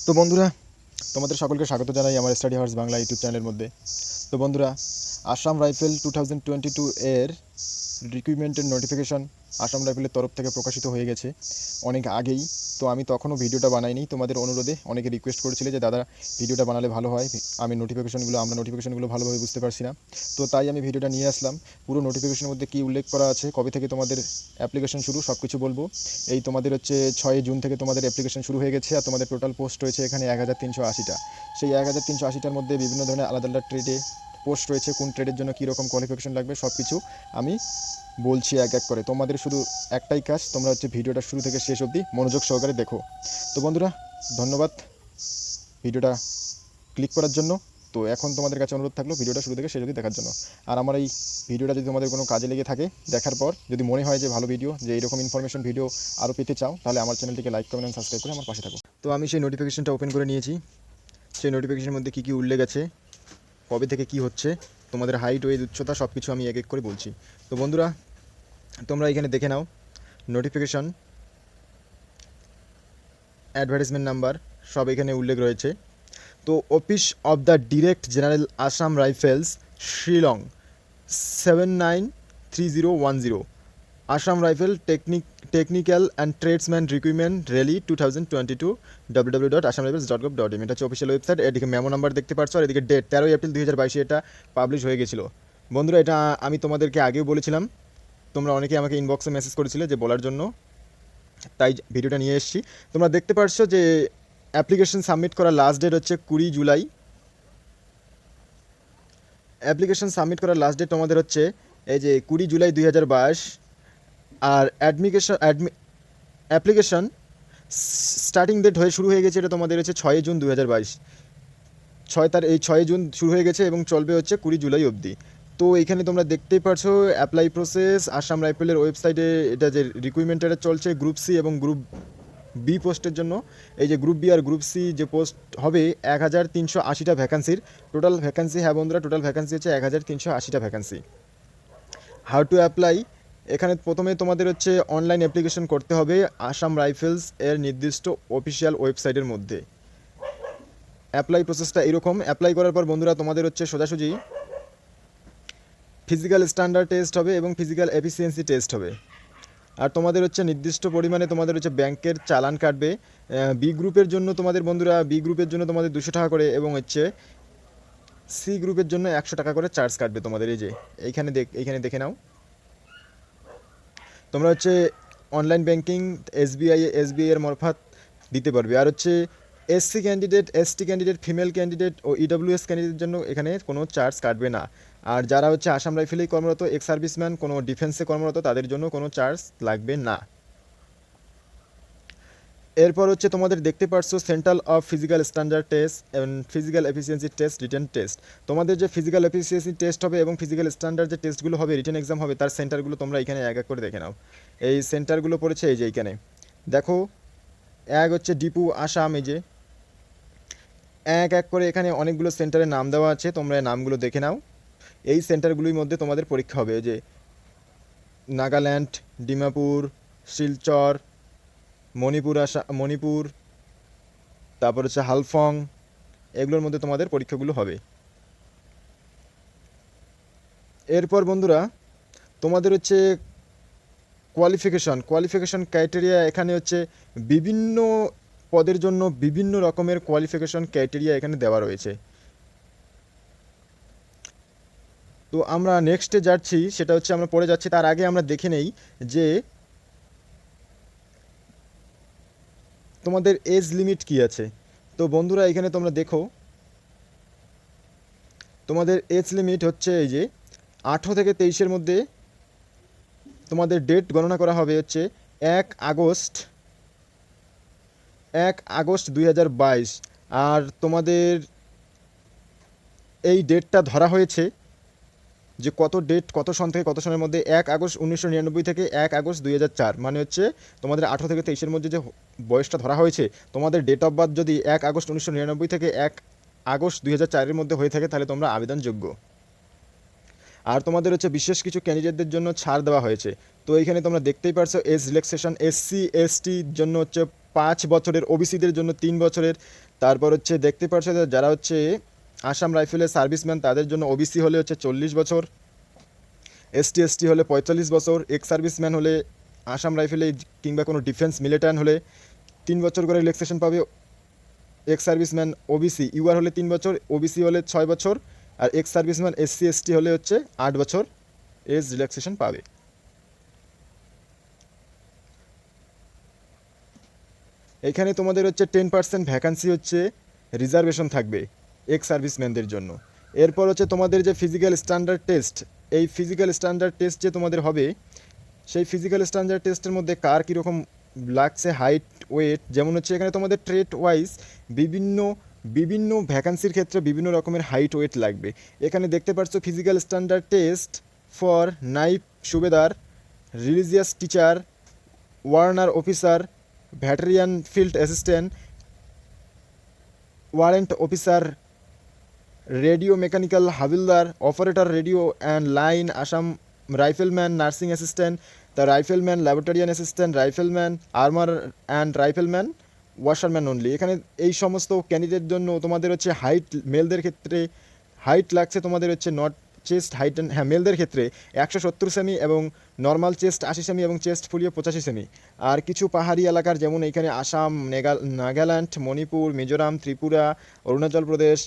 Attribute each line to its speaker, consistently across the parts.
Speaker 1: তো বন্ধুরা, তোমাদের সকলকে স্বাগত জানাই আমার স্টাডি হাউস বাংলা ইউটিউব চ্যানেলের মধ্যে। তো বন্ধুরা, আসাম রাইফেল 2022 এর রিক্রুটমেন্টের নোটিফিকেশন আসাম রাইফেলের তরফ থেকে প্রকাশিত হয়ে গেছে অনেক আগেই। তো আমি তখনও ভিডিওটা বানাইনি, তোমাদের অনুরোধে। অনেকে রিকোয়েস্ট করেছিলে যে দাদা ভিডিওটা বানালে ভালো হয়, আমরা নোটিফিকেশনগুলো ভালোভাবে বুঝতে পারছি না। তো তাই আমি ভিডিওটা নিয়ে আসলাম। পুরো নোটিফিকেশনের মধ্যে কী উল্লেখ করা আছে, কবে থেকে তোমাদের অ্যাপ্লিকেশন শুরু, সব কিছু বলবো। এই তোমাদের হচ্ছে 6 জুন থেকে তোমাদের অ্যাপ্লিকেশন শুরু হয়ে গেছে। আর তোমাদের টোটাল পোস্ট রয়েছে এখানে 1380টা। সেই 1380টার মধ্যে বিভিন্ন ধরনের আলাদা আলাদা ট্রেডে পোস্ট রয়েছে। কোন ট্রেডের জন্য কীরকম কোয়ালিফিকেশন লাগবে সব কিছু আমি বলছি এক এক করে। তোমাদের শুধু একটাই কাজ, তোমরা হচ্ছে ভিডিওটা শুরু থেকে শেষ অবধি মনোযোগ সহকারে দেখো। তো বন্ধুরা, ধন্যবাদ ভিডিওটা ক্লিক করার জন্য। তো এখন তোমাদের কাছে অনুরোধ থাকলো ভিডিওটা শুরু থেকে শেষ অবধি দেখার জন্য। আর আমার এই ভিডিওটা যদি তোমাদের কোনো কাজে লেগে থাকে, দেখার পর যদি মনে হয় যে ভালো ভিডিও, যে এইরকম ইনফরমেশন ভিডিও আরও পেতে চাও, তাহলে আমার চ্যানেলটিকে লাইক, কমেন্ট এবং সাবস্ক্রাইব করে আমার পাশে থাকো। তো আমি সেই নোটিফিকেশনটা ওপেন করে নিয়েছি। সেই নোটিফিকেশনের মধ্যে কী কী উল্লেখ আছে, কবে থেকে কি হচ্ছে, তোমাদের হাইট, ওয়েট, উচ্চতা সব কিছু আমি এক এক করে বলছি। তো বন্ধুরা, তোমরা এখানে দেখে নাও নোটিফিকেশন, অ্যাডভার্টাইজমেন্ট নাম্বার সব এখানে উল্লেখ রয়েছে। তো office of the direct general Assam rifles, Shillong 793010, Assam rifle technical and tradesman recruitment rally 2022, www.assamrifles.gov.in। এটা হচ্ছে অফিসিয়াল ওয়েবসাইট। এদিকে মেমো নাম্বার দেখতে পাচ্ছ, আর এদিকে ডেট 13 এপ্রিল 2022 এটা পাবলিশ হয়ে গেছিলো। বন্ধুরা, এটা আমি তোমাদেরকে আগেও বলেছিলাম, তোমরা অনেকে আমাকে ইনবক্সে মেসেজ করেছিলে যে বলার জন্য, তাই ভিডিওটা নিয়ে এসেছি। তোমরা দেখতে পাচ্ছ যে অ্যাপ্লিকেশন সাবমিট করার লাস্ট ডেট হচ্ছে 20 জুলাই। অ্যাপ্লিকেশন সাবমিট করার লাস্ট ডেট তোমাদের হচ্ছে এই যে 20 জুলাই 2022। আর অ্যাপ্লিকেশন স্টার্টিং ডেট হয়ে শুরু হয়ে গেছে, এটা তোমাদের হচ্ছে 6 জুন 2022। 6 জুন শুরু হয়ে গেছে এবং চলবে হচ্ছে 20 জুলাই অবধি। তো এইখানে তোমরা দেখতেই পাচ্ছ অ্যাপ্লাই প্রসেস আসাম রাইফেলের ওয়েবসাইটে। এটা যে রিক্রুটমেন্টটা চলছে গ্রুপ সি এবং গ্রুপ বি পোস্টের জন্য। এই যে গ্রুপ বি আর গ্রুপ সি যে পোস্ট হবে 1380টা ভ্যাকান্সির টোটাল ভ্যাকান্সি। হ্যাঁ বন্ধুরা, টোটাল ভ্যাকান্সি হচ্ছে 1380টা ভ্যাকান্সি। হাউ টু অ্যাপ্লাই, এখানে প্রথমে তোমাদের হচ্ছে অনলাইন অ্যাপ্লিকেশন করতে হবে আসাম রাইফেলস এর নির্দিষ্ট অফিসিয়াল ওয়েবসাইটের মধ্যে। অ্যাপ্লাই প্রসেসটা এরকম। অ্যাপ্লাই করার পর বন্ধুরা তোমাদের হচ্ছে সোজাসুজি ফিজিক্যাল স্ট্যান্ডার্ড টেস্ট হবে এবং ফিজিক্যাল এফিসিয়েন্সি টেস্ট হবে। আর তোমাদের হচ্ছে নির্দিষ্ট পরিমাণে তোমাদের হচ্ছে ব্যাংকের চালান কাটবে। বি গ্রুপের জন্য তোমাদের বন্ধুরা, বি গ্রুপের জন্য তোমাদের 200 টাকা করে, এবং হচ্ছে সি গ্রুপের জন্য 100 টাকা করে চার্জ কাটবে তোমাদের। এই যে এইখানে দেখে নাও। তোমরা হচ্ছে অনলাইন ব্যাংকিং এসবিআই এর মারফত দিতে পারবে। আর হচ্ছে SC candidate, ST candidate, female candidate ও ইডব্লিউএস ক্যান্ডিডেটের জন্য এখানে কোনো চার্জ কাটবে না। আর যারা হচ্ছে আসাম রাইফেলেই কর্মরত, এক্স সার্ভিসম্যান, কোনো ডিফেন্সে কর্মরত, তাদের জন্য কোনো চার্জ লাগবে না। এরপর হচ্ছে তোমাদের দেখতে পাচ্ছ central of physical standard test এবং physical efficiency test, written test. তোমাদের যে ফিজিক্যাল এফিসিয়েন্সি টেস্ট হবে এবং ফিজিক্যাল স্ট্যান্ডার্ড যে টেস্টগুলো হবে, রিটেন এক্সাম হবে, তার সেন্টারগুলো তোমরা এখানে এক এক করে দেখে নাও। এই সেন্টারগুলো পড়েছে এই যে এইখানে দেখো। এক হচ্ছে ডিপু আসাম, এই যে এক এক করে এখানে অনেকগুলো সেন্টারের নাম দেওয়া আছে, তোমরা নামগুলো দেখে নাও। এই সেন্টারগুলির মধ্যে তোমাদের পরীক্ষা হবে। যে নাগাল্যান্ড, ডিমাপুর, শিলচর, মণিপুর, তারপর হচ্ছে হালফং, এগুলোর মধ্যে তোমাদের পরীক্ষাগুলো হবে। এরপর বন্ধুরা তোমাদের হচ্ছে কোয়ালিফিকেশন ক্রাইটেরিয়া। এখানে হচ্ছে বিভিন্ন পদের জন্য বিভিন্ন রকমের কোয়ালিফিকেশন ক্রাইটেরিয়া এখানে দেওয়া রয়েছে। তো আমরা নেক্সটে যাচ্ছি, সেটা হচ্ছে আমরা পড়ে যাচ্ছি। তার আগে আমরা দেখে নেই যে তোমাদের এজ লিমিট কি আছে। তো বন্ধুরা এখানে তোমরা দেখো, তোমাদের এজ লিমিট হচ্ছে এই যে 18 থেকে 23-এর মধ্যে তোমাদের ডেট গণনা করা হবে হচ্ছে 1 আগস্ট 2022। আর তোমাদের এই ডেটটা ধরা হয়েছে যে কত সন থেকে কত সনের মধ্যে, 1 আগস্ট 1999 থেকে 1 আগস্ট 2004। মানে হচ্ছে তোমাদের 18 থেকে 23-এর মধ্যে যে বয়সটা ধরা হয়েছে, তোমাদের ডেট অফ বার্থ যদি 1 আগস্ট 1999 থেকে 1 আগস্ট 2004-এর মধ্যে হয়ে থাকে, তাহলে তোমরা আবেদনযোগ্য। আর তোমাদের হচ্ছে বিশেষ কিছু ক্যান্ডিডেটদের জন্য ছাড় দেওয়া হয়েছে। তো এইখানে তোমরা দেখতেই পারছো এজ রিল্যাক্সেশন, এসসি এসটির জন্য হচ্ছে 5 বছরের, ওবিসিদের জন্য 3 বছরের, তারপর হচ্ছে দেখতে পাচ্ছ যে যারা হচ্ছে আসাম রাইফেলের সার্ভিসম্যান তাদের জন্য ওবিসি হলে হচ্ছে 40 বছর, এসটি হলে 45 বছর, এক্স সার্ভিসম্যান হলে আসাম রাইফেলে কিংবা কোনো ডিফেন্স মিলিটারি হলে 3 বছর করে রিল্যাক্সেশন পাবে। এক্স সার্ভিসম্যান ওবিসি ইউআর হলে 3 বছর, ওবিসি হলে 6 বছর, আর এক্স সার্ভিসম্যান SC ST হলে হচ্ছে 8 বছর এজ রিল্যাক্সেশন পাবে। এখানে তোমাদের হচ্ছে 10% ভ্যাকান্সি হচ্ছে রিজার্ভেশন থাকবে এক্স সার্ভিসম্যানদের জন্য। এরপর হচ্ছে তোমাদের যে ফিজিক্যাল স্ট্যান্ডার্ড টেস্ট, এই ফিজিক্যাল স্ট্যান্ডার্ড টেস্ট যে তোমাদের হবে, সেই ফিজিক্যাল স্ট্যান্ডার্ড টেস্টের মধ্যে কার কীরকম লাগছে হাইট ওয়েট, যেমন হচ্ছে এখানে তোমাদের ট্রেড ওয়াইজ বিভিন্ন বিভিন্ন ভ্যাকান্সির ক্ষেত্রে বিভিন্ন রকমের হাইট ওয়েট লাগবে। এখানে দেখতে পাচ্ছ physical standard test for Naib Subedar, religious teacher, warrant officer, veterinarian field assistant, warrant officer, radio mechanical havildar, operator radio and line, Assam rifleman, nursing assistant, the rifleman, laboratorian assistant, rifleman, armour and rifleman, washerman only. এখানে এই সমস্ত candidate জন্য তোমাদের হচ্ছে height, মেলদের ক্ষেত্রে height লাগছে তোমাদের হচ্ছে নট চেস্ট হাইট, হ্যাঁ মেলদের ক্ষেত্রে 170 সেমি এবং নর্মাল চেস্ট 80 সেমি এবং চেস্ট ফুলিয়ে 85 সেমি। আর কিছু পাহাড়ি এলাকার যেমন এখানে আসাম, নাগাল্যান্ড, মণিপুর, মিজোরাম, ত্রিপুরা, অরুণাচল প্রদেশ,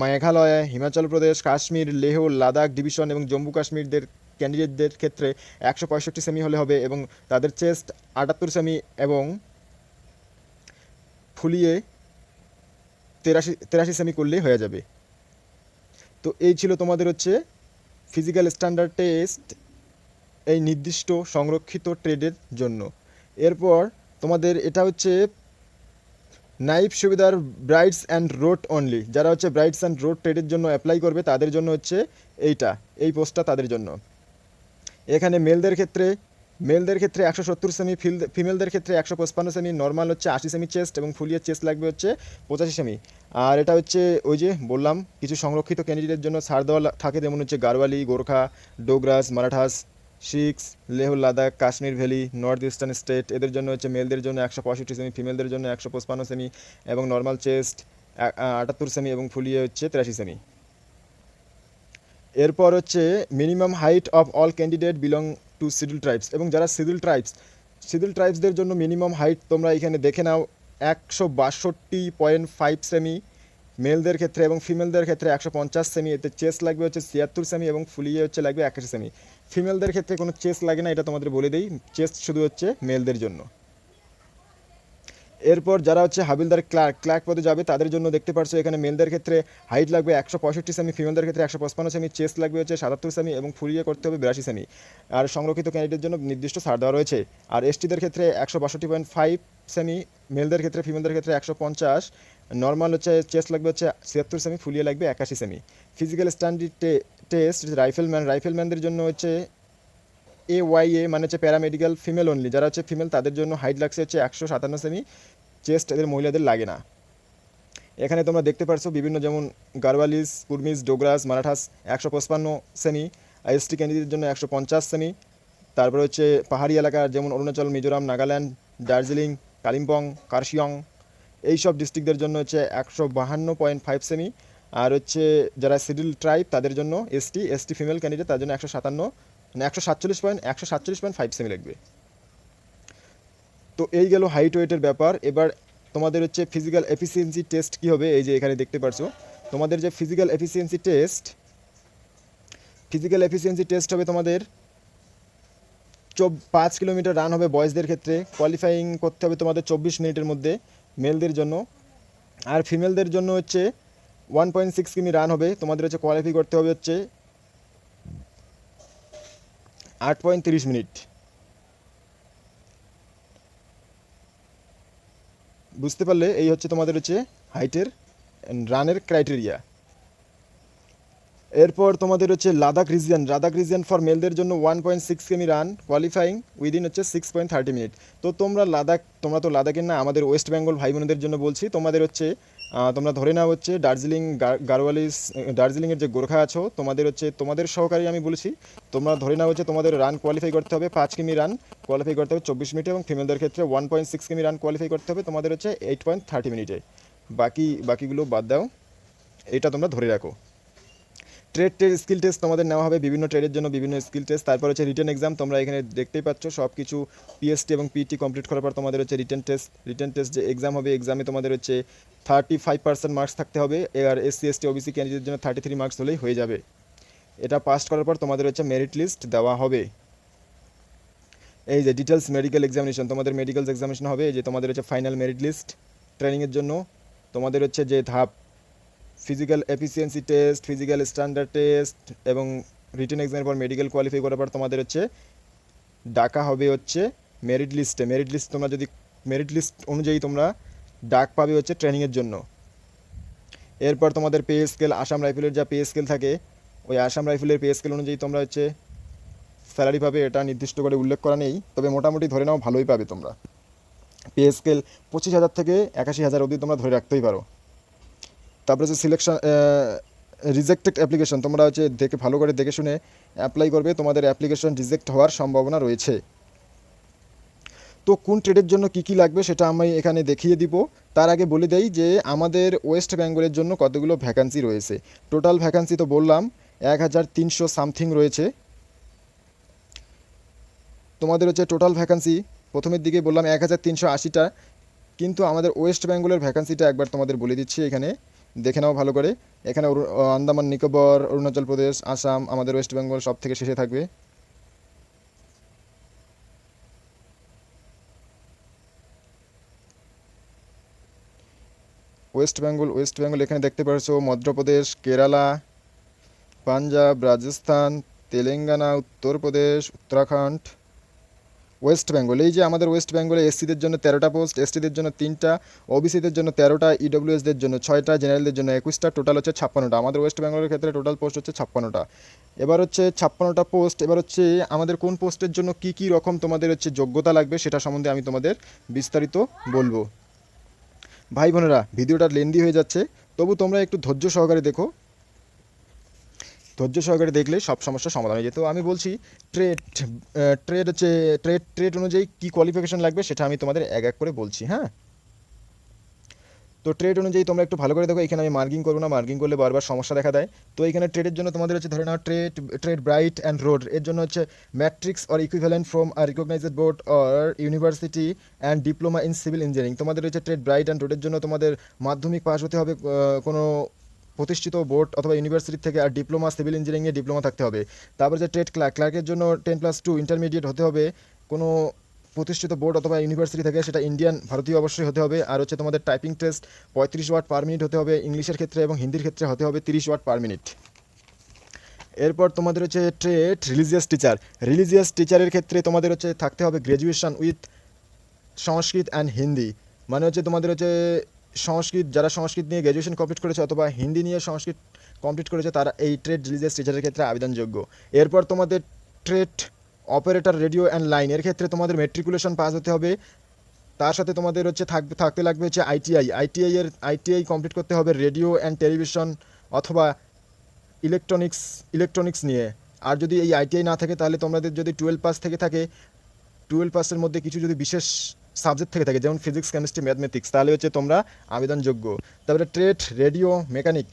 Speaker 1: মেঘালয়, হিমাচল প্রদেশ, কাশ্মীর, লেহ, লাদাখ ডিভিশন এবং জম্মু কাশ্মীরদের ক্যান্ডিডেটদের ক্ষেত্রে 165 সেমি হলে হবে এবং তাদের চেস্ট 78 সেমি এবং ফুলিয়ে 83 সেমি করলেই হয়ে যাবে। তো এই ছিল তোমাদের হচ্ছে ফিজিক্যাল স্ট্যান্ডার্ড টেস্ট এই নির্দিষ্ট সংরক্ষিত ট্রেডের জন্য। এরপর তোমাদের এটা হচ্ছে নাইব সুবিধার ব্রাইডস অ্যান্ড রোড অনলি, যারা হচ্ছে ব্রাইডস অ্যান্ড রোড ট্রেডের জন্য অ্যাপ্লাই করবে তাদের জন্য হচ্ছে এই পোস্টটা তাদের জন্য। এখানে মেলদের ক্ষেত্রে 170 সেমি, ফিমেলদের ক্ষেত্রে 155 সেমি, নর্মাল হচ্ছে 80 সেমি চেস্ট এবং ফুলিয়ে চেস্ট লাগবে হচ্ছে 85 সেমি। আর এটা হচ্ছে ওই যে বললাম কিছু সংরক্ষিত ক্যান্ডিডেটের জন্য ছাড় দেওয়া থাকে, যেমন হচ্ছে Garhwali, Gorkha, Dogras, Marathas, Sikhs, Leh, Ladakh, Kashmir valley, north eastern state, এদের জন্য হচ্ছে মেলদের জন্য 165 সেমি, ফিমেলদের জন্য 155 সেমি এবং নর্মাল চেস্ট 78 সেমি এবং ফুলিয়ে হচ্ছে 83 সেমি। এরপর হচ্ছে minimum height of all candidate belong to schedule tribes, এবং যারা শিডিউল ট্রাইবসদের জন্য মিনিমাম হাইট তোমরা এখানে দেখে নাও 162.5 সেমি মেলদের ক্ষেত্রে এবং ফিমেলদের ক্ষেত্রে 150 সেমি। এতে চেস্ট লাগবে হচ্ছে 76 সেমি এবং ফুলিয়ে হচ্ছে লাগবে 81 সেমি। ফিমেলদের ক্ষেত্রে কোনো চেস্ট লাগে না, এটা তোমাদের বলে দিই, চেস্ট শুধু হচ্ছে মেলদের জন্য। এরপর যারা হচ্ছে হাবিলদার ক্লার্ক পদে যাবে তাদের জন্য দেখতে পাচ্ছ এখানে মেলদের ক্ষেত্রে হাইট লাগবে 165 সেমি, ফিমেলদের ক্ষেত্রে 155 সেমি, চেস্ট লাগবে হচ্ছে 77 সেমি এবং ফুলিয়ে করতে হবে 82 সেমি। আর সংরক্ষিত ক্যান্ডিডেটের জন্য নির্দিষ্ট ছাড় দেওয়া রয়েছে। আর এসটিদের ক্ষেত্রে 162.5 সেমি, মেলদের ক্ষেত্রে ফিমেলদের ক্ষেত্রে 150, নর্মাল হচ্ছে চেস্ট লাগবে হচ্ছে 76 সেমি, ফুলিয়ে লাগবে 81 সেমি। ফিজিক্যাল স্ট্যান্ডার্ড টেস্ট রাইফেলম্যানদের জন্য হচ্ছে AYA মানে হচ্ছে প্যারামেডিক্যাল ফিমেল অনলি, যারা হচ্ছে ফিমেল তাদের জন্য হাইট লাগছে হচ্ছে 157 সেমি, চেস্ট এদের মহিলাদের লাগে না। এখানে তোমরা দেখতে পারছো বিভিন্ন যেমন গারওয়ালিস, কুর্মিস, ডোগরাস, মারাঠাস 155 সেমি, ST ক্যান্ডিডেটের জন্য 150 সেমি। তারপরে হচ্ছে পাহাড়ি এলাকার যেমন অরুণাচল, মিজোরাম, নাগাল্যান্ড, দার্জিলিং, কালিম্পং, কার্শিয়ং এইসব ডিস্ট্রিক্টদের জন্য হচ্ছে 152.5 সেমি। আর হচ্ছে যারা শিডিউল ট্রাইব তাদের জন্য ST ফিমেল ক্যান্ডিডেট তার জন্য 147.5 সেমি লাগবে। তো এই গেল হাইট ওয়েটের ব্যাপার। এবার তোমাদের হচ্ছে ফিজিক্যাল এফিসিয়েন্সি টেস্ট কী হবে, এই যে এখানে দেখতে পারছো তোমাদের যে ফিজিক্যাল এফিসিয়েন্সি টেস্ট হবে তোমাদের 5 কিলোমিটার রান হবে বয়েজদের ক্ষেত্রে, কোয়ালিফাইং করতে হবে তোমাদের 24 মিনিটের মধ্যে মেলদের জন্য। আর ফিমেলদের জন্য হচ্ছে 1.6 কিমি রান হবে, তোমাদের হচ্ছে কোয়ালিফাই করতে হবে হচ্ছে 8.30 মিনিট। বুঝতে পারলে এই হচ্ছে তোমাদের হচ্ছে হাইটের রানের ক্রাইটেরিয়া। এরপর তোমাদের হচ্ছে লাদাখ রিজিয়ন ফর মেলদের জন্য 1.6 কিমি রান, কোয়ালিফাইং উইদিন হচ্ছে 6.30 মিনিট। তো তোমরা তো লাদাখের না, আমাদের ওয়েস্ট বেঙ্গল ভাই বোনদের জন্য বলছি, তোমাদের হচ্ছে তোমরা ধরে নাও হচ্ছে দার্জিলিং, গারওয়ালিস, দার্জিলিংয়ের যে গোর্খা আছো তোমাদের সহকারী আমি বলছি, তোমরা ধরে নাও হচ্ছে তোমাদের রান কোয়ালিফাই করতে হবে 5 কিমি রান কোয়ালিফাই করতে হবে 24 মিনিটে, এবং ফিমেলদের ক্ষেত্রে 1.6 কিমি রান কোয়ালিফাই করতে হবে তোমাদের হচ্ছে 8.30 মিনিটে। বাকিগুলো বাদ দাও, এটা তোমরা ধরে রাখো। ট্রেড স্কিল টেস্ট তোমাদের নেওয়া হবে, বিভিন্ন ট্রেডের জন্য বিভিন্ন স্কিল টেস্ট। তারপর হচ্ছে রিটেন এক্সাম, তোমরা এখানে দেখতেই পাচ্ছ সব কিছু পিএসটি এবং পিটি কমপ্লিট করার পর তোমাদের হচ্ছে রিটেন টেস্ট যে এক্সাম হবে, এক্সামে তোমাদের হচ্ছে 35% মার্কস থাকতে হবে, আর এসসি এসটি ওবিসি ক্যান্ডিডেটের জন্য 33 মার্কস হলেই হয়ে যাবে। এটা পাস করার পর তোমাদের হচ্ছে মেরিট লিস্ট দেওয়া হবে। এই যে ডিটেলস মেডিকেল এক্সামিনেশন, তোমাদের মেডিকেল এক্সামিনেশন হবে, এই যে তোমাদের হচ্ছে ফাইনাল মেরিট লিস্ট। ট্রেনিংয়ের জন্য তোমাদের হচ্ছে যে ধাপ, physical efficiency test, physical standard test এবং রিটেন এক্সামের পর মেডিকেল কোয়ালিফাই করার পর তোমাদের হচ্ছে ডাকা হবে হচ্ছে মেরিট লিস্টে। তোমরা যদি মেরিট লিস্ট অনুযায়ী তোমরা ডাক পাবে হচ্ছে ট্রেনিংয়ের জন্য। এরপর তোমাদের পে স্কেল, আসাম রাইফেলের যা পে স্কেল থাকে, ওই আসাম রাইফেলের পে স্কেল অনুযায়ী তোমরা হচ্ছে স্যালারি পাবে। এটা নির্দিষ্ট করে উল্লেখ করা নেই, তবে মোটামুটি ধরে নাও ভালোই পাবে তোমরা। পে স্কেল 25,000 থেকে 81,000 অবধি তোমরা ধরে রাখতেই পারো। তারপরে হচ্ছে সিলেকশন, রিজেক্টেড অ্যাপ্লিকেশন, তোমরা হচ্ছে ভালো করে দেখে শুনে অ্যাপ্লাই করবে, তোমাদের অ্যাপ্লিকেশন রিজেক্ট হওয়ার সম্ভাবনা রয়েছে। তো কোন ট্রেডের জন্য কি কি লাগবে সেটা আমি এখানে দেখিয়ে দিব। তার আগে বলে দেই যে আমাদের ওয়েস্ট বেঙ্গলের জন্য কতগুলো ভ্যাকান্সি রয়েছে। টোটাল ভ্যাকান্সি তো বললাম 1300 সামথিং রয়েছে। তোমাদের হচ্ছে টোটাল ভ্যাকান্সি প্রথমের দিকে বললাম 1380টা, কিন্তু আমাদের ওয়েস্ট বেঙ্গলের ভ্যাকান্সিটা একবার তোমাদের বলে দিচ্ছি, এখানে দেখে নাও ভালো করে। এখানে আন্দামান নিকোবর, অরুণাচল প্রদেশ, আসাম, আমাদের ওয়েস্ট বেঙ্গল সব থেকে শেষে থাকবে। ওয়েস্ট বেঙ্গল এখানে দেখতে পাচ্ছ মধ্যপ্রদেশ, কেরালা, পাঞ্জাব, রাজস্থান, তেলেঙ্গানা, উত্তরপ্রদেশ, উত্তরাখণ্ড। ওয়েস্ট বেঙ্গল, এই যে আমাদের ওয়েস্ট বেঙ্গলে এসসিদের জন্য 13টা পোস্ট, এসটিদের জন্য 3টা, ওবিসিদের জন্য 13টা, ইডব্লিউএসদের জন্য 6টা, জেনারেলদের জন্য 21টা, টোটাল হচ্ছে 56টা। আমাদের ওয়েস্ট বেঙ্গলের ক্ষেত্রে টোটাল পোস্ট হচ্ছে 56টা। এবার হচ্ছে 56টা পোস্ট, এবার হচ্ছে আমাদের কোন পোস্টের জন্য কী কী রকম তোমাদের হচ্ছে যোগ্যতা লাগবে সেটা সম্বন্ধে আমি তোমাদের বিস্তারিত বলবো। ভাই বোনেরা, ভিডিওটা লেন্দি হয়ে যাচ্ছে, তবু তোমরা একটু ধৈর্য সহকারে দেখো, ধৈর্য সহকারে দেখলে সব সমস্যার সমাধান হয়ে যেত। আমি বলছি ট্রেড অনুযায়ী কী কোয়ালিফিকেশন লাগবে সেটা আমি তোমাদের এক এক করে বলছি। হ্যাঁ, তো ট্রেড অনুযায়ী তোমরা একটু ভালো করে দেখো, এখানে আমি মার্কিং করবো না, মার্কিং করলে বারবার সমস্যা দেখা দেয়। তো এখানে ট্রেডের জন্য তোমাদের হচ্ছে ধরে নাও ট্রেড ব্রাইট অ্যান্ড রোড, এর জন্য হচ্ছে matrix or equivalent from a recognized board or university and diploma in civil engineering. তোমাদের হচ্ছে ট্রেড ব্রাইট অ্যান্ড রোডের জন্য তোমাদের মাধ্যমিক পাস হতে হবে কোনো প্রতিষ্ঠিত বোর্ড অথবা ইউনিভার্সিটি থেকে, আর ডিপ্লোমা সিভিল ইঞ্জিনিয়ারিংয়ে ডিপ্লোমা থাকতে হবে। তারপর যে ট্রেড ক্লার্কের জন্য 10+2 ইন্টারমিডিয়েট হতে হবে কোনো প্রতিষ্ঠিত বোর্ড অথবা ইউনিভার্সিটি থেকে, সেটা ইন্ডিয়ান, ভারতীয় অবশ্যই হতে হবে। আর হচ্ছে তোমাদের typing test 35 word per minute হতে হবে, ইংলিশের ক্ষেত্রে এবং হিন্দির ক্ষেত্রে হতে হবে 30 ওয়াট পার মিনিট। এরপর তোমাদের হচ্ছে ট্রেড রিলিজিয়াস টিচারের ক্ষেত্রে তোমাদের হচ্ছে থাকতে হবে graduation with Sanskrit and Hindi, মানে হচ্ছে তোমাদের হচ্ছে যারা সংস্কৃত নিয়ে গ্র্যাজুয়েশন কমপ্লিট করেছে অথবা হিন্দি নিয়ে সংস্কৃত কমপ্লিট করেছে, তারা এই ট্রেড রিলিজিয়াস টিচারের ক্ষেত্রে আবেদনযোগ্য। এরপর তোমাদের trade operator radio and line, এর ক্ষেত্রে তোমাদের ম্যাট্রিকুলেশন পাস হতে হবে, তার সাথে তোমাদের হচ্ছে থাকতে লাগবে হচ্ছে আইটিআই কমপ্লিট করতে হবে রেডিও অ্যান্ড টেলিভিশন অথবা ইলেকট্রনিক্স নিয়ে। আর যদি এই আইটিআই না থাকে তাহলে তোমাদের যদি 12 পাস থেকে থাকে, 12 পাসের মধ্যে কিছু যদি বিশেষ সাবজেক্ট থেকে থাকে যেমন ফিজিক্স, কেমিস্ট্রি, ম্যাথমেটিক্স, তাহলে হচ্ছে তোমরা আবেদনযোগ্য। তারপরে ট্রেড রেডিও মেকানিক,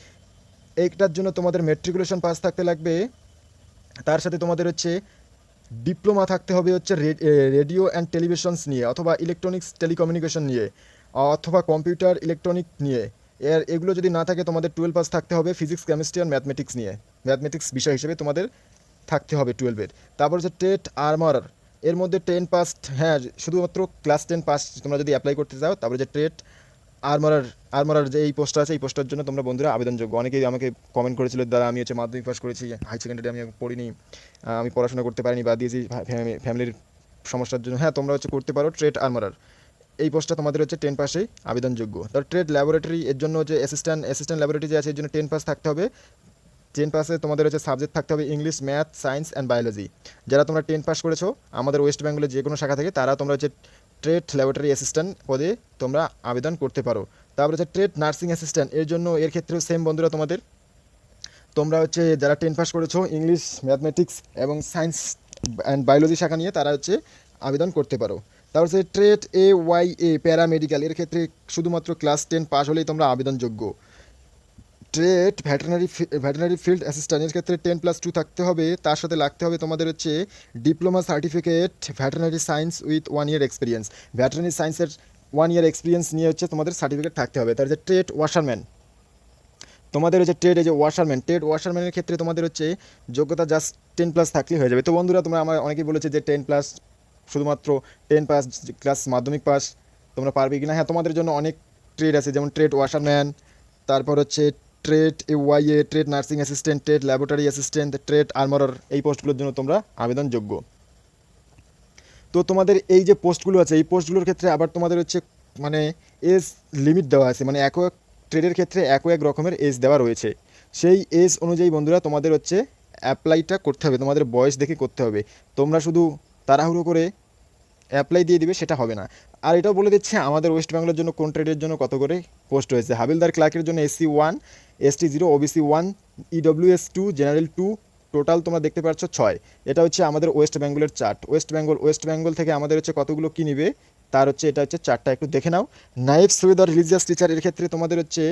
Speaker 1: এইটার জন্য তোমাদের ম্যাট্রিকুলেশন পাস থাকতে লাগবে, তার সাথে তোমাদের হচ্ছে ডিপ্লোমা থাকতে হবে হচ্ছে রেডিও অ্যান্ড টেলিভিশনস নিয়ে অথবা ইলেকট্রনিক্স টেলিকমিউনিকেশন নিয়ে অথবা কম্পিউটার ইলেকট্রনিক নিয়ে। এগুলো যদি না থাকে তোমাদের 12 পাস থাকতে হবে ফিজিক্স, কেমিস্ট্রি আর ম্যাথমেটিক্স বিষয় হিসেবে তোমাদের থাকতে হবে 12-এর। তারপর হচ্ছে ট্রেড আর্মারার, এর মধ্যে 10 পাস, হ্যাঁ শুধুমাত্র ক্লাস 10 পাস তোমরা যদি অ্যাপ্লাই করতে চাও। তারপরে যে ট্রেড আর্মারার যে এই পোস্টটা আছে, এই পোস্টের জন্য তোমরা বন্ধুরা আবেদনযোগ্য। অনেকেই আমাকে কমেন্ট করেছিল, দাদা আমি হচ্ছে মাধ্যমিক পাস করেছি, হাই সেকেন্ডারি আমি পড়িনি, আমি পড়াশোনা করতে পারিনি বা দিয়েছি ফ্যামিলির সমস্যার জন্য। হ্যাঁ, তোমরা হচ্ছে করতে পারো ট্রেড আর্মারার, এই পোস্টটা তোমাদের হচ্ছে 10 পাসেই আবেদনযোগ্য। তার ট্রেড ল্যাবরেটরি, এর জন্য হচ্ছে অ্যাসিস্ট্যান্ট ল্যাবরেটরি যে আছে এর জন্য 10 পাস থাকতে হবে। 10 পাসে তোমাদের হচ্ছে সাবজেক্ট থাকতে হবে English, math, science and biology. যারা তোমরা 10 পাস করেছো আমাদের ওয়েস্ট বেঙ্গলের যে কোনো শাখা থেকে, তারা তোমরা হচ্ছে ট্রেড ল্যাবরেটরি অ্যাসিস্ট্যান্ট পদে তোমরা আবেদন করতে পারো। তারপরে হচ্ছে ট্রেড নার্সিং অ্যাসিস্ট্যান্ট, এর জন্য এর ক্ষেত্রেও সেম বন্ধুরা তোমরা হচ্ছে যারা 10 পাস করেছো ইংলিশ, ম্যাথমেটিক্স এবং সায়েন্স অ্যান্ড বায়োলজি শাখা নিয়ে, তারা হচ্ছে আবেদন করতে পারো। তারপর হচ্ছে ট্রেড AYA প্যারামেডিক্যাল, এর ক্ষেত্রে শুধুমাত্র ক্লাস 10 পাস হলেই তোমরা আবেদনযোগ্য। ট্রেড ভেটেরিনারি ফিল্ড অ্যাসিস্ট্যান্ট, এর ক্ষেত্রে 10+2 থাকতে হবে, তার সাথে লাগতে হবে তোমাদের হচ্ছে diploma certificate veterinary science with 1 year experience. Veterinary সায়েন্সের 1 ইয়ার এক্সপিরিয়েন্স নিয়ে হচ্ছে তোমাদের সার্টিফিকেট থাকতে হবে। তার হচ্ছে ট্রেড ওয়াশারম্যান, তোমাদের হচ্ছে ট্রেড ওয়াশারম্যানের ক্ষেত্রে তোমাদের হচ্ছে যোগ্যতা জাস্ট 10+ থাকলেই হয়ে যাবে। তো বন্ধুরা, তোমরা আমার অনেকেই বলেছে যে 10+, শুধুমাত্র 10 পাস, ক্লাস মাধ্যমিক পাস তোমরা পারবে কি না। হ্যাঁ, তোমাদের জন্য অনেক ট্রেড আছে, যেমন ট্রেড ওয়াশারম্যান, তারপর হচ্ছে trade AYA, trade nursing assistant, trade laboratory assistant, trade armourer, এই পোস্টগুলোর জন্য তোমরা আবেদনযোগ্য। তো তোমাদের এই যে পোস্টগুলো আছে, এই পোস্টগুলোর ক্ষেত্রে আবার তোমাদের হচ্ছে মানে এজ লিমিট দেওয়া আছে, মানে এক এক ট্রেডের ক্ষেত্রে এক এক রকমের এজ দেওয়া রয়েছে। সেই এজ অনুযায়ী বন্ধুরা তোমাদের হচ্ছে অ্যাপ্লাইটা করতে হবে, তোমাদের বয়স দেখে করতে হবে। তোমরা শুধু তাড়াহুড়ো করে অ্যাপ্লাই দিয়ে দিবে সেটা হবে না। আর এটাও বলে দিচ্ছে আমাদের ওয়েস্ট বেঙ্গলের জন্য কোন ট্রেডের জন্য কত করে পোস্ট হয়েছে। হাবিলদার ক্লার্কের জন্য SC1, ST0, OBC1, EWS2, general 2, total তোমরা দেখতে পাচ্ছ 6। এটা হচ্ছে আমাদের ওয়েস্ট বেঙ্গলের চার্ট। ওয়েস্ট বেঙ্গল থেকে আমাদের হচ্ছে কতগুলো কী নিবে তার হচ্ছে এটা হচ্ছে চার্টটা একটু দেখে নাও। নাইব সুবেদার রিলিজিয়াস টিচার, এর ক্ষেত্রে তোমাদের হচ্ছে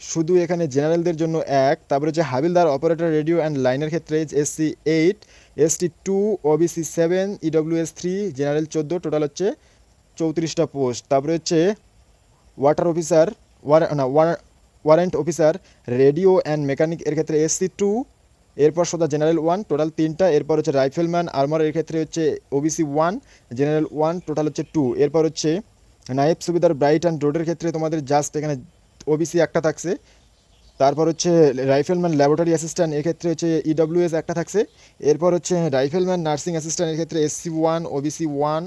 Speaker 1: শুধু এখানে জেনারেলদের জন্য 1, তারপরে হচ্ছে হাবিলদার অপারেটর রেডিও অ্যান্ড লাইনের ক্ষেত্রে SC8, ST2, OBC7, EWS3, general 14, total হচ্ছে 34টা পোস্ট। তারপরে হচ্ছে water officer, warrant officer radio and mechanic, এর ক্ষেত্রে SC2, এরপর সোজা জেনারেল 1, টোটাল 3টা। এরপর হচ্ছে রাইফেলম্যান আর্মার, এর ক্ষেত্রে হচ্ছে OBC1, জেনারেল 1, টোটাল হচ্ছে 2। এরপর হচ্ছে নায়েব সুবিদার ব্রাইট অ্যান্ড রোডের ক্ষেত্রে তোমাদের জাস্ট এখানে OBC একটা থাকছে। তারপর হচ্ছে রাইফেলম্যান ল্যাবরেটরি অ্যাসিস্ট্যান্ট, এক্ষেত্রে হচ্ছে EWS একটা থাকছে। এরপর হচ্ছে রাইফেলম্যান নার্সিং অ্যাসিস্ট্যান্ট, এর ক্ষেত্রে SC1, OBC1,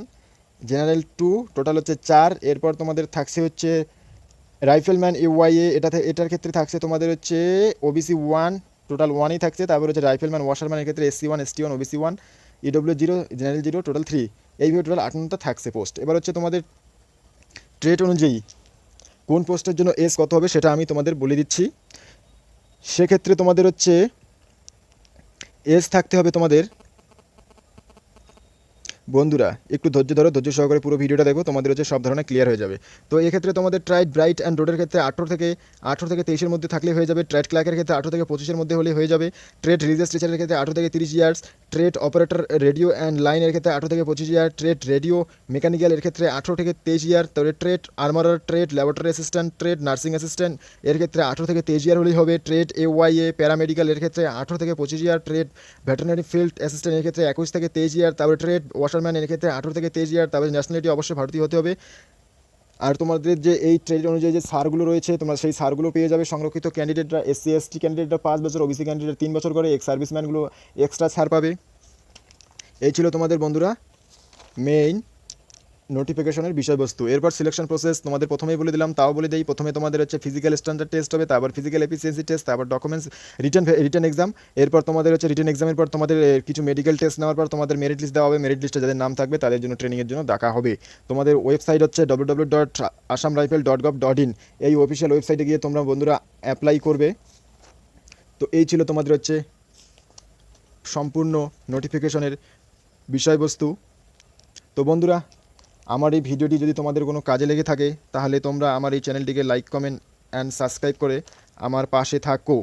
Speaker 1: জেনারেল 2, টোটাল হচ্ছে 4। এরপর তোমাদের থাকছে হচ্ছে রাইফেলম্যান AYA, এটার ক্ষেত্রে থাকছে তোমাদের হচ্ছে OBC1, টোটাল 1ই থাকছে। তারপর হচ্ছে রাইফেলম্যান ওয়াশারম্যানের ক্ষেত্রে SC1, ST1, OBC1, EW0, general 0, total 3। এইভাবে টোটাল 58টা থাকছে পোস্ট। এবার হচ্ছে তোমাদের ট্রেড অনুযায়ী কোন পোস্টের জন্য এজ কত হবে সেটা আমি তোমাদের বলে দিচ্ছি। সেক্ষেত্রে তোমাদের হচ্ছে এজ থাকতে হবে তোমাদের, বন্ধুরা একটু ধৈর্য ধরো, ধৈর্য সহকারে পুরো ভিডিওটা দেখো, তোমাদের হচ্ছে সব ধরনের ক্লিয়ার হয়ে যাবে। তো এক্ষেত্রে তোমাদের ট্রাইড ব্রাইট অ্যান্ড রোডের ক্ষেত্রে 18 থেকে 23-এর মধ্যে থাকলে হয়ে যাবে। ট্রেড ক্লার্কের ক্ষেত্রে 18 থেকে 25-এর মধ্যে হলে হয়ে যাবে। ট্রেড রিলিজিয়াস টিচারের ক্ষেত্রে 18 থেকে 30 years. Trade operator radio and লাইনের ক্ষেত্রে 18 থেকে 25 ইয়ার। ট্রেড রেডিও মেকানিক্যাল এর ক্ষেত্রে 18 থেকে 23 ইয়ার। তারপরে trade armourer, trade laboratory assistant, trade nursing assistant এর ক্ষেত্রে 18 থেকে 23 ইয়ার হলেই হবে। ট্রেড AYA প্যারামেডিক্যাল এর ক্ষেত্রে 18 থেকে 25 ইয়ার। ট্রেড ভেটেরিনারি ফিল্ড অ্যাসিস্ট্যান্ট এর ক্ষেত্রে 21 থেকে 23 ইয়ার। তারপরে ট্রেড ওয়াশারম্যান এর ক্ষেত্রে 18 থেকে 23 ইয়ার। তারপরে ন্যাশনালিটি অবশ্যই ভারতীয় হতে হবে। আর তোমাদের যে এই ট্রেড অনুযায়ী যে সারগুলো রয়েছে তোমরা সেই সারগুলো পেয়ে যাবে। সংরক্ষিত ক্যান্ডিডেটরা, SC ST ক্যান্ডিডেটরা 5 বছর, OBC ক্যান্ডিডেট 3 বছর করে, এক্স সার্ভিসম্যানগুলো এক্সট্রা ছাড় পাবে। এই ছিল তোমাদের বন্ধুরা মেইন নোটিফিকেশনের বিষয়বস্তু। এরপর সিলেকশন প্রসেস তোমাদের প্রথমেই বলে দিলাম, তাও বলে দিই। প্রথমে তোমাদের হচ্ছে ফিজিক্যাল স্ট্যান্ডার্ড টেস্ট হবে, তারপর ফিজিক্যাল এফিসিয়েন্সি টেস্ট, তারপর ডকুমেন্টস রিটেন এক্সাম। এরপর তোমাদের হচ্ছে রিটেন এক্সামের পর তোমাদের কিছু মেডিকেল টেস্ট নেওয়ার পর তোমাদের মেরিট লিস্ট দেওয়া হবে। মেরিট লিস্টে যাদের নাম থাকবে তাদের জন্য ট্রেনিংয়ের জন্য ডাকা হবে। তোমাদের ওয়েবসাইট হচ্ছে www.assamrifle.gov.in, এই অফিসিয়াল ওয়েবসাইটে গিয়ে তোমরা বন্ধুরা অ্যাপ্লাই করবে। তো এই ছিল তোমাদের হচ্ছে সম্পূর্ণ নোটিফিকেশনের বিষয়বস্তু। তো বন্ধুরা, আমার এই ভিডিওটি যদি তোমাদের কোনো কাজে লেগে থাকে তাহলে তোমরা আমার এই চ্যানেলটিকে লাইক, কমেন্ট অ্যান্ড সাবস্ক্রাইব করে আমার পাশে থাকো।